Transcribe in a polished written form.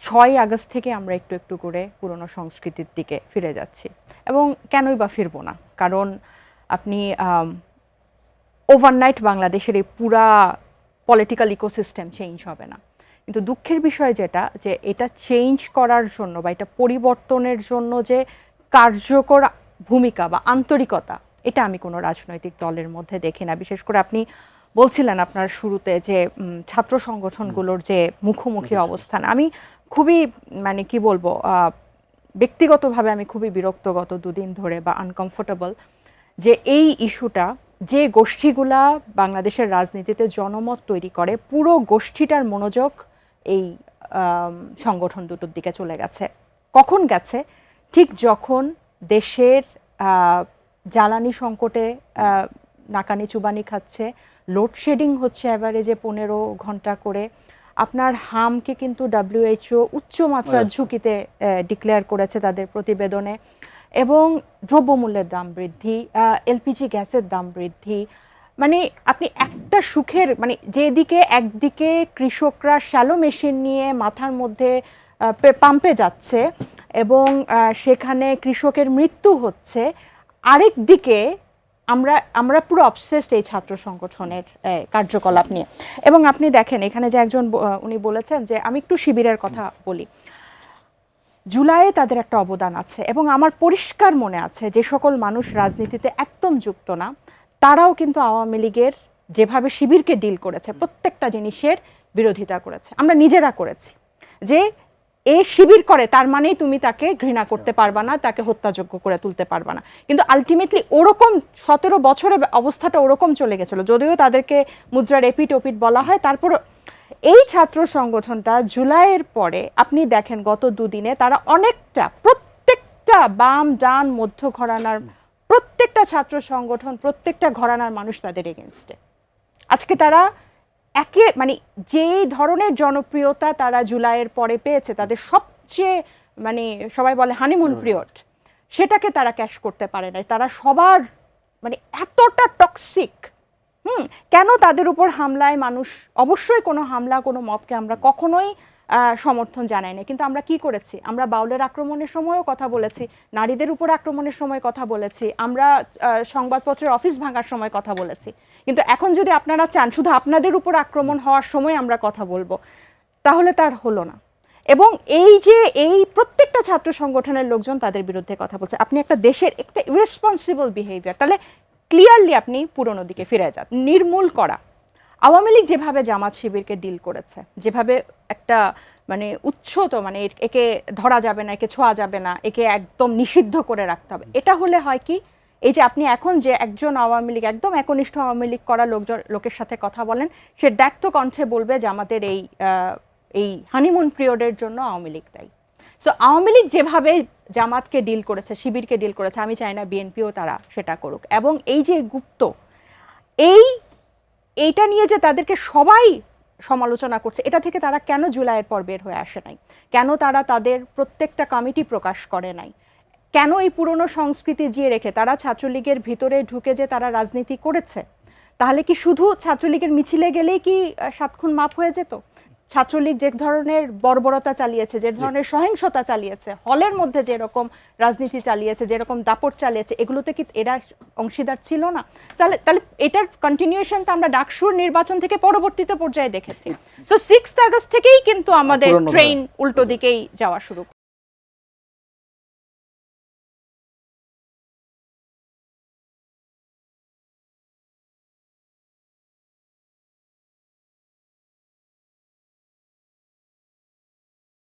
6 August থেকে আমরা একটু একটু করে পুরনো সংস্কৃতির দিকে ফিরে যাচ্ছি, এবং কেনই বা ফিরবো না? কারণ আপনি ওভারনাইট বাংলাদেশের এই পুরা পলিটিক্যাল ইকোসিস্টেম চেঞ্জ হবে না, কিন্তু দুঃখের বিষয় যেটা, যে এটা চেঞ্জ করার জন্য বা এটা পরিবর্তনের জন্য যে কার্যকর ভূমিকা বা আন্তরিকতা, এটা আমি কোনো রাজনৈতিক দলের মধ্যে দেখি না। বিশেষ করে আপনি বলছিলেন আপনার শুরুতে যে ছাত্র সংগঠনগুলোর যে মুখোমুখি অবস্থান, আমি খুবই মানে কি বলবো, ব্যক্তিগতভাবে আমি খুবই বিরক্ত গত দুদিন ধরে বা আনকমফোর্টেবল যে এই ইস্যুটা, যে গোষ্ঠীগুলা বাংলাদেশের রাজনীতিতে জনমত তৈরি করে, পুরো গোষ্ঠীটার মনোযোগ এই সংগঠন দুটোর দিকে চলে গেছে। কখন গেছে? ঠিক যখন দেশের জ্বালানি সংকটে নাকানি চুবানি খাচ্ছে, লোডশেডিং হচ্ছে অ্যাভারেজে 15 ঘন্টা করে, আপনার হামকে কিন্তু WHO উচ্চমাত্রার ঝুঁকিতে ডিক্লেয়ার করেছে তাদের প্রতিবেদনে, এবং দ্রব্যমূল্যের দাম বৃদ্ধি, এলপিজি গ্যাসের দাম বৃদ্ধি, মানে আপনি একটা সুখের মানে যেদিকে একদিকে কৃষকরা শ্যালো মেশিন নিয়ে মাথার মধ্যে পাম্পে যাচ্ছে এবং সেখানে কৃষকের মৃত্যু হচ্ছে, আরেক দিকে আমরা পুরো অবসেসড এই ছাত্র সংগঠনের কার্যকলাপ নিয়ে। এবং আপনি দেখেন এখানে যে একজন উনি বলেছেন যে, আমি একটু শিবিরের কথা বলি, জুলাইয়ে তাদের একটা অবদান আছে, এবং আমার পরিষ্কার মনে আছে যে সকল মানুষ রাজনীতিতে একদম যুক্ত না, তারাও কিন্তু আওয়ামী লীগের যেভাবে শিবিরকে ডিল করেছে প্রত্যেকটা জিনিসের বিরোধিতা করেছে। আমরা নিজেরা করেছি যে এ শিবির করে তার মানেই তুমি তাকে ঘৃণা করতে পারবা না, তাকে হত্যাযোগ্য করে তুলতে পারবা না, কিন্তু আলটিমেটলি ওরকম 17 বছরে অবস্থাটা ওরকম চলে গেছিল, যদিও তাদেরকে মুদ্রার এপিট ওপিট বলা হয়। তারপর এই ছাত্র সংগঠনটা জুলাইয়ের পরে আপনি দেখেন গত দুদিনে তারা অনেকটা, প্রত্যেকটা বাম ডান মধ্য ঘরানার প্রত্যেকটা ছাত্র সংগঠন, প্রত্যেকটা ঘরানার মানুষ তাদের এগেনস্টে। আজকে তারা মানে যেই ধরনের জনপ্রিয়তা তারা জুলাইয়ের পরে পেয়েছে, তাদের সবচেয়ে মানে সবাই বলে হানিমুন পিরিয়ড, সেটাকে তারা ক্যাশ করতে পারে না। তারা সবার মানে এতটা টক্সিক, কেন তাদের উপর হামলায় মানুষ, অবশ্যই কোনো হামলা কোনো মবকে আমরা কখনোই সমর্থন জানাই না, কিন্তু আমরা কি করেছি? আমরা বাউলের আক্রমণের সময়ও কথা বলেছি, নারীদের উপর আক্রমণের সময় কথা বলেছি, আমরা সংবাদপত্রের অফিস ভাঙার সময় কথা বলেছি, কিন্তু এখন যদি আপনারা চান শুধু আপনাদের উপর আক্রমণ হওয়ার সময় আমরা কথা বলবো, তাহলে তার হলো না। এবং এই যে এই প্রত্যেকটা ছাত্র সংগঠনের লোকজন তাদের বিরুদ্ধে কথা বলছে, আপনি একটা দেশের একটা ইরেসপন্সিবল বিহেভিয়ার, তাহলে ক্লিয়ারলি আপনি পুরনো দিকে ফিরে যান। নির্মূল করা, আওয়ামী লীগ যেভাবে জামাত শিবিরকে ডিল করেছে, যেভাবে একটা মানে উচ্ছত, মানে একে ধরা যাবে না, একে ছোঁয়া যাবে না, একে একদম নিষিদ্ধ করে রাখতে হবে, এটা হলে হয় কি, এই যে আপনি এখন যে একজন আওয়ামী লীগ, একদম একনিষ্ঠ আওয়ামী লীগ করা লোকের সাথে কথা বলেন, সে ব্যক্ত কণ্ঠে বলবে যে আমাদের এই হানিমুন পিরিয়ডের জন্য আওয়ামী লীগ দায়ী। সো আওয়ামী লীগ যেভাবে জামাতকে ডিল করেছে, শিবিরকে ডিল করেছে, আমি চাই না বিএনপিও তারা সেটা করুক। এবং এই যে গুপ্ত, এইটা নিয়ে যে তাদেরকে সবাই সমালোচনা করছে, এটা থেকে তারা কেন জুলাইয়ের পর বের হয়ে আসে নাই? কেন তারা তাদের প্রত্যেকটা কমিটি প্রকাশ করে নাই? কেন এই পুরনো সংস্কৃতি জিয়ে রেখে তারা ছাত্রলীগের ভিতরে ঢুকে যে তারা রাজনীতি করেছে? তাহলে কি শুধু ছাত্রলীগের মিছিলে গেলেই কি 7 খুন মাফ হয়ে যেত? ছাত্রলীগ যে ধরনের বর্বরতা চালিয়েছে, যে ধরনের সহিংসতা চালিয়েছে, হলের মধ্যে যেরকম রাজনীতি চালিয়েছে, যেরকম দাপট চালিয়েছে, এগুলোতে কি এরা অংশীদার ছিল না? তাহলে এটার কন্টিনিউশন তো আমরা ডাকসুর নির্বাচন থেকে পরবর্তীতে পর্যায়ে দেখেছি। সো 6 আগস্ট থেকেই কিন্তু আমাদের ট্রেন উল্টো দিকেই যাওয়া শুরু।